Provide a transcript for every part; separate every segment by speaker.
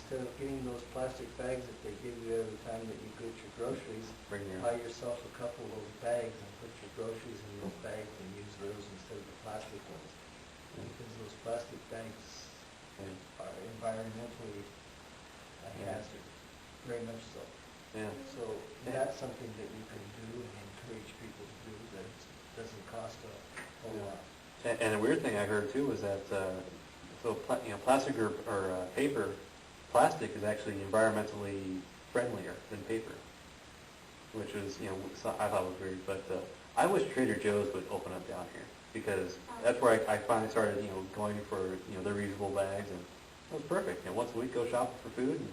Speaker 1: instead of getting those plastic bags that they give you every time that you get your groceries,
Speaker 2: Bring your
Speaker 1: buy yourself a couple of those bags and put your groceries in those bags and use those instead of the plastic ones. Because those plastic bags are environmentally a hazard, very much so.
Speaker 2: Yeah.
Speaker 1: So that's something that you can do and encourage people to do that doesn't cost a whole lot.
Speaker 2: And the weird thing I heard too was that plastic or paper, plastic is actually environmentally friendlier than paper, which was I thought was weird. But I wish Trader Joe's would open up down here because that's where I finally started going for their reusable bags, and it was perfect. Once a week, go shopping for food and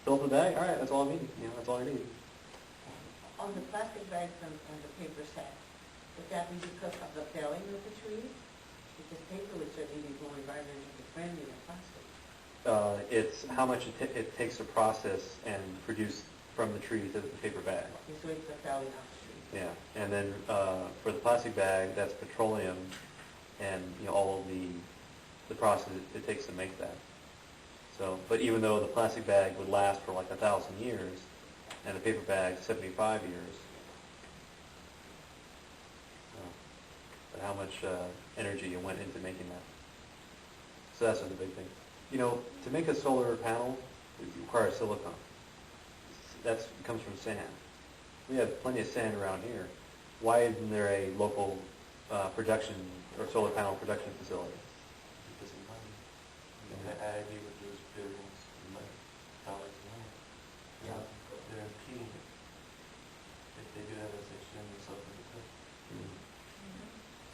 Speaker 2: fill up the bag. All right, that's all I need. That's all I need.
Speaker 3: On the plastic bags and the paper sacks, would that be because of the felling of the trees? Because paper would certainly be more environmentally friendly than plastic.
Speaker 2: It's how much it takes to process and produce from the tree to the paper bag.
Speaker 3: Okay, so it's the felling of the trees.
Speaker 2: Yeah, and then for the plastic bag, that's petroleum and all of the process it takes to make that. So, but even though the plastic bag would last for like 1,000 years, and the paper bag 75 years, but how much energy went into making that? So that's the big thing. To make a solar panel, it requires silicon. That comes from sand. We have plenty of sand around here. Why isn't there a local production or solar panel production facility?
Speaker 4: Because of money. The ag would lose billions of dollars of money.
Speaker 1: Yeah.
Speaker 4: They're impeding it. If they do that as extremely self-limited.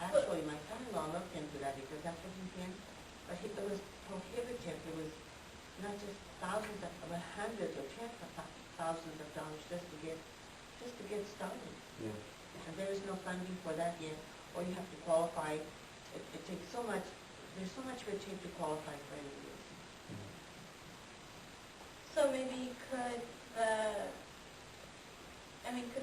Speaker 3: Actually, my son-in-law looked into that because that's what he did, but it was prohibitive. It was not just thousands, but hundreds or tens of thousands of dollars just to get started.
Speaker 2: Yeah.
Speaker 3: And there is no funding for that yet, or you have to qualify. It takes so much. There's so much red tape to qualify for any of this.
Speaker 5: So maybe could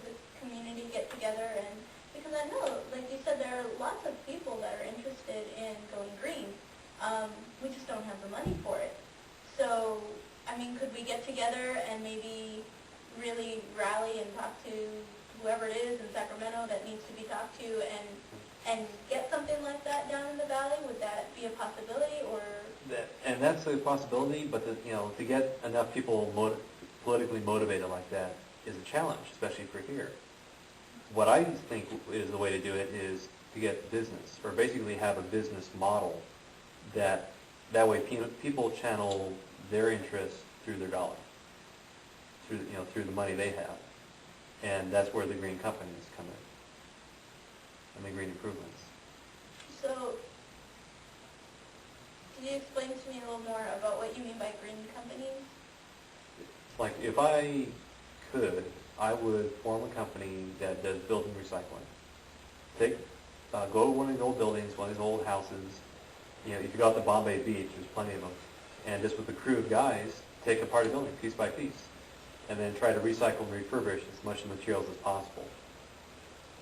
Speaker 5: the community get together and, because I know, like you said, there are lots of people that are interested in going green. We just don't have the money for it. So, could we get together and maybe really rally and talk to whoever it is in Sacramento that needs to be talked to and get something like that down in the valley? Would that be a possibility, or?
Speaker 2: And that's a possibility, but to get enough people politically motivated like that is a challenge, especially for here. What I think is the way to do it is to get business, or basically have a business model that way people channel their interest through their dollar, through the money they have, and that's where the green companies come in, and the green improvements.
Speaker 5: So, could you explain to me a little more about what you mean by green companies?
Speaker 2: Like if I could, I would form a company that does building recycling. Go to one of the old buildings, one of these old houses. If you go out to Bombay Beach, there's plenty of them. And just with a crew of guys, take apart a building piece by piece, and then try to recycle and refurbish as much of the materials as possible.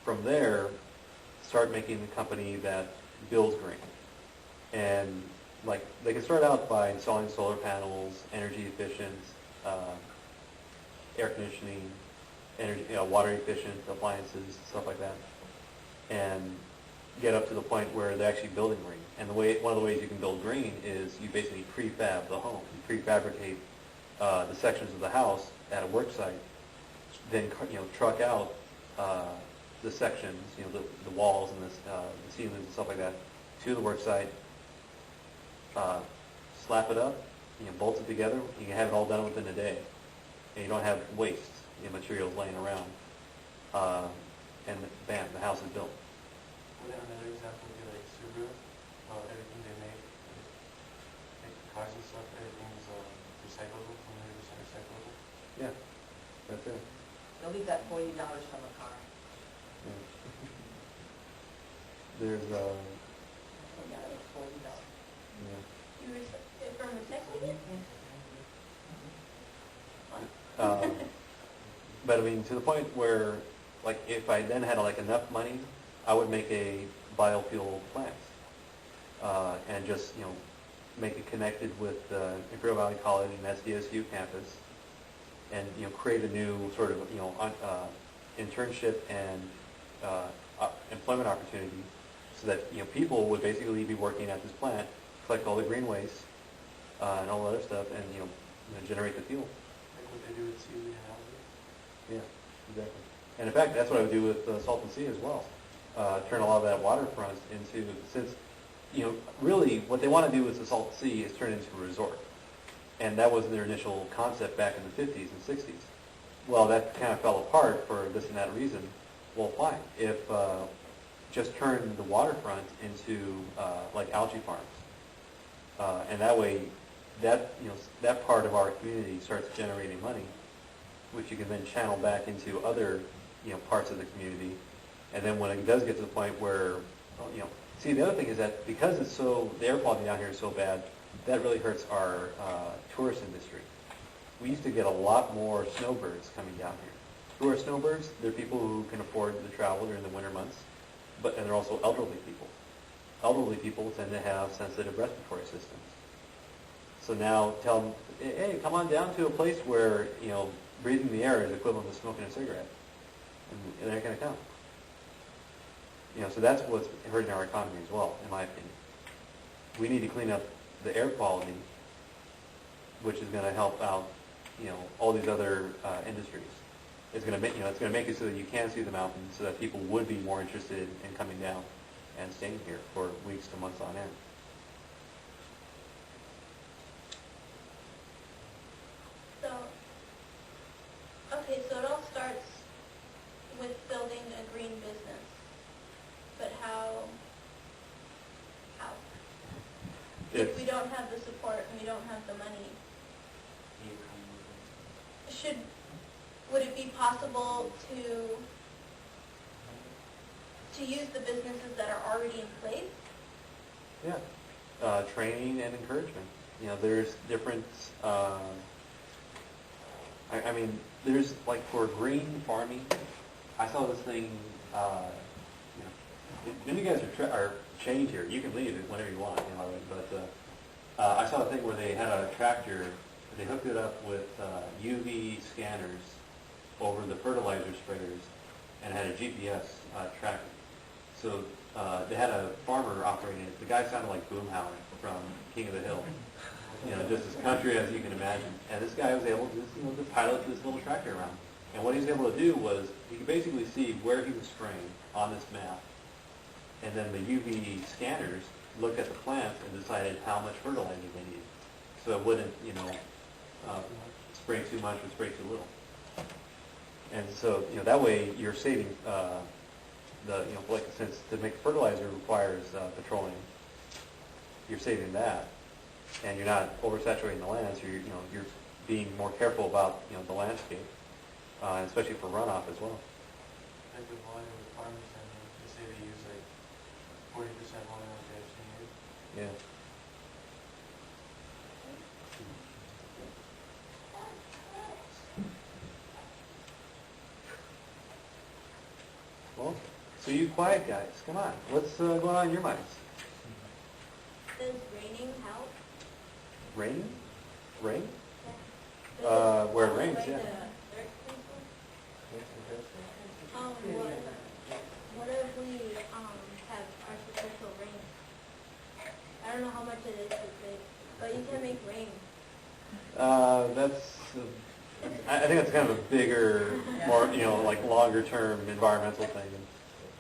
Speaker 2: From there, start making a company that builds green. And they can start out by installing solar panels, energy efficient, air conditioning, water efficient appliances, stuff like that, and get up to the point where they're actually building green. And one of the ways you can build green is you basically prefab the home. You prefabricate the sections of the house at a work site, then truck out the sections, the walls and the ceilings and stuff like that to the work site, slap it up, bolt it together. You can have it all done within a day, and you don't have waste materials laying around. And bam, the house is built.
Speaker 4: Well, then another example would be like Subaru. Everything they make, like cars and stuff, everything's recyclable, 100% recyclable.
Speaker 2: Yeah, that's it.
Speaker 3: So we got $40 from a car.
Speaker 2: Yeah. There's
Speaker 3: $40.
Speaker 2: yeah.
Speaker 5: You from recycling it?
Speaker 2: But to the point where, if I then had enough money, I would make a biofuel plant, and just make it connected with Imperial Valley College and SDSU campus, and create a new sort of internship and employment opportunity, so that people would basically be working at this plant, collect all the green waste and all the other stuff, and generate the fuel.
Speaker 4: Like what they do with seaweed and algae.
Speaker 2: Yeah, exactly. And in fact, that's what I would do with Salton Sea as well. Turn a lot of that waterfront into, since, really what they want to do with the Salton Sea is turn it into a resort. And that was their initial concept back in the 50s and 60s. Well, that kind of fell apart for this and that reason. Well, fine. If just turn the waterfront into like algae farms, and that way, that part of our community starts generating money, which you can then channel back into other parts of the community. And then when it does get to the point where, see, the other thing is that because the air quality down here is so bad, that really hurts our tourist industry. We used to get a lot more snowbirds coming down here. Who are snowbirds? They're people who can afford to travel during the winter months, and they're also elderly people. Elderly people tend to have sensitive respiratory systems. So now tell them, hey, come on down to a place where, breathing the air is equivalent to smoking a cigarette. And they're going to come. So that's what's hurting our economy as well, in my opinion. We need to clean up the air quality, which is going to help out, all these other industries. It's going to make, it's going to make it so that you can see the mountains, so that people would be more interested in coming down and staying here for weeks to months on end.
Speaker 5: So, okay, so it all starts with building a green business. But how? If we don't have the support and we don't have the money, would it be possible to use the businesses that are already in place?
Speaker 2: Yeah, training and encouragement. There's different. I mean, there's like for green farming. I saw this thing. Then you guys are chained here. You can leave it whenever you want, but I saw a thing where they had a tractor. They hooked it up with UV scanners over the fertilizer sprayers and had a GPS tracking. So they had a farmer operating it. The guy sounded like Boomhauer from King of the Hill. Just as country as you can imagine. And this guy was able to, to pilot this little tractor around. And what he was able to do was he could basically see where he was spraying on this map. And then the UV scanners looked at the plants and decided how much fertilizer they needed. So it wouldn't, spray too much or spray too little. And so, that way you're saving since to make fertilizer requires petroleum, you're saving that, and you're not oversaturating the land. So you're being more careful about the landscape, especially for runoff as well.
Speaker 4: Like the volume of the farmers, they say they use like 40% volume of the actually need.
Speaker 2: Yeah. Well, so you quiet guys, come on. What's going on in your minds?
Speaker 5: Does raining help?
Speaker 2: Rain? Rain?
Speaker 5: Yeah.
Speaker 2: Where it rains, yeah.
Speaker 5: What if we have artificial rain? I don't know how much it is to say, but you can make rain.
Speaker 2: I think that's kind of a bigger, more, like longer term environmental thing.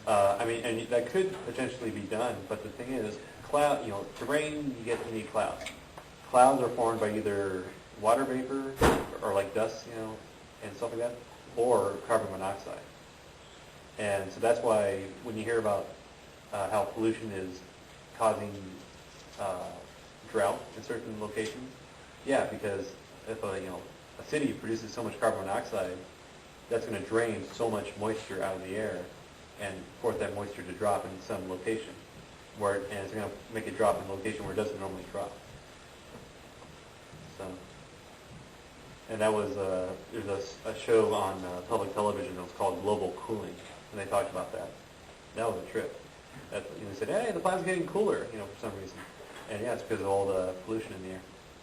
Speaker 2: And that could potentially be done, but the thing is, to rain, you need clouds. Clouds are formed by either water vapor or like dust, and stuff like that, or carbon monoxide. And so that's why when you hear about how pollution is causing drought in certain locations, yeah, because if a city produces so much carbon monoxide, that's going to drain so much moisture out of the air and force that moisture to drop in some location, and it's going to make it drop in a location where it doesn't normally drop. So, and that was there's a show on public television that was called Global Cooling, and they talked about that. That was a trip. They said, hey, the planet's getting cooler, for some reason. And yeah, it's because of all the pollution in the air.